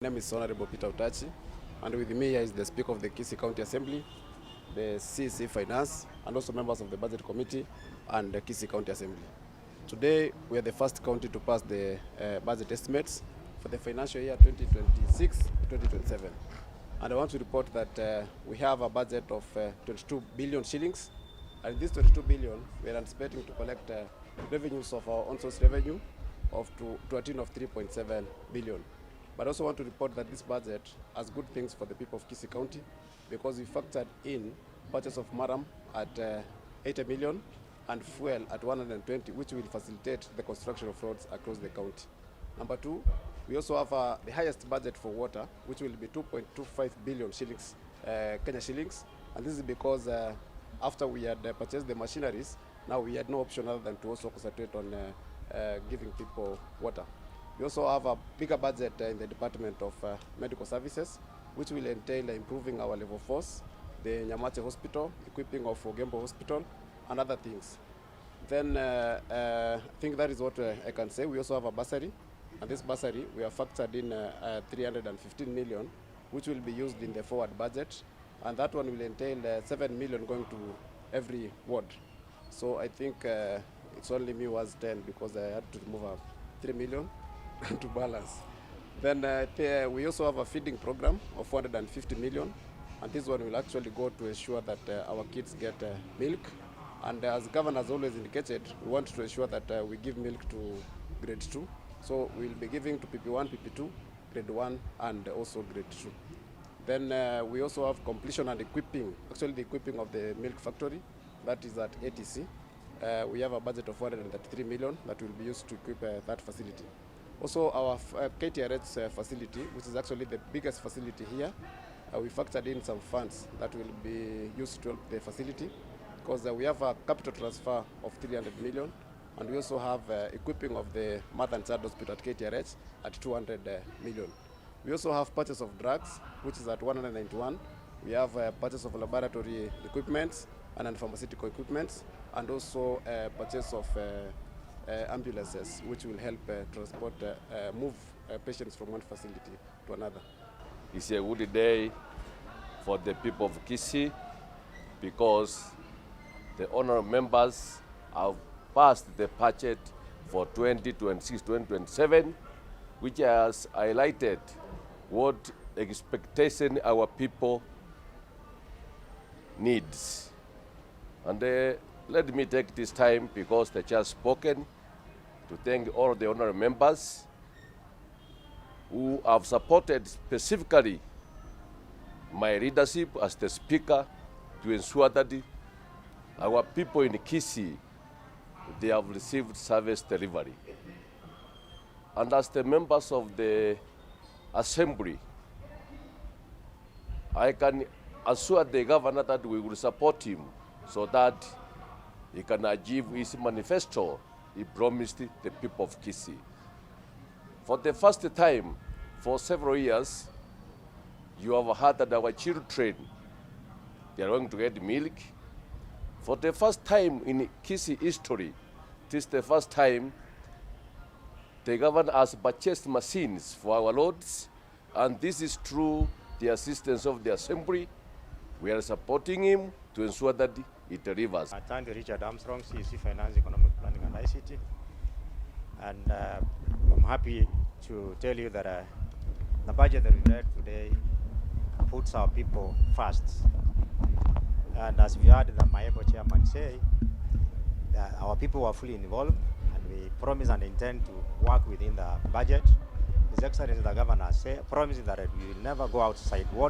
My name is Honorable Peter Utachi, and with me here is the Speaker of the Kisii County Assembly, the CC Finance, and also members of the Budget Committee and the Kisii County Assembly. Today, we are the first county to pass the budget estimates for the financial year 2026-2027. And I want to report that we have a budget of 22 billion shillings, and this 22 billion, we are anticipating to collect revenues of our on-source revenue to a tune of 3.7 billion. But I also want to report that this budget has good things for the people of Kisii County, because we factored in purchase of maram at 80 million and fuel at 120, which will facilitate the construction of roads across the county. Number two, we also have the highest budget for water, which will be 2.25 billion shillings, Kenya shillings. And this is because after we had purchased the machineries, now we had no option other than to also concentrate on giving people water. We also have a bigger budget in the Department of Medical Services, which will entail improving our level 4s, the Nyamache Hospital, equipping of Ogembo Hospital, and other things. Then I think that is what I can say. We also have a bursary, and this bursary we have factored in 315 million, which will be used in the forward budget, and that one will entail 7 million going to every ward. So I think it's only me who was 10 because I had to remove 3 million to balance. Then we also have a feeding program of 450 million, and this one will actually go to ensure that our kids get milk. And as governor has always indicated, we want to ensure that we give milk to grade 2. So we'll be giving to PP1, PP2, grade 1, and also grade 2. Then we also have completion and equipping, actually the equipping of the milk factory, that is at ATC. We have a budget of 433 million that will be used to equip that facility. Also, our KTRH facility, which is actually the biggest facility here, we factored in some funds that will be used to help the facility, because we have a capital transfer of 300 million, and we also have equipping of the Mother and Child Hospital at KTRH at 200 million. We also have purchase of drugs, which is at 191. We have purchase of laboratory equipment and pharmaceutical equipment, and also purchase of ambulances, which will help transport, move patients from one facility to another. It's a good day for the people of Kisii, because the honorable members have passed the budget for 2026-2027, which has highlighted what expectation our people needs. And let me take this time, because the chair has spoken, to thank all the honorable members who have supported specifically my leadership as the speaker, to ensure that our people in Kisii, they have received service delivery. And as the members of the assembly, I can assure the governor that we will support him so that he can achieve his manifesto he promised the people of Kisii. For the first time for several years, you have heard that our children, they are going to get milk. For the first time in Kisii history, this is the first time the governor has purchased machines for our roads, and this is through the assistance of the assembly. We are supporting him to ensure that it delivers. I'm Thank Richard Armstrong, CC Finance, Economic Planning and ICT. And I'm happy to tell you that the budget that we read today puts our people first. And as we heard the Maebo chairman say, that our people were fully involved, and we promise and intend to work within the budget. His Excellency the Governor promising that we will never go outside what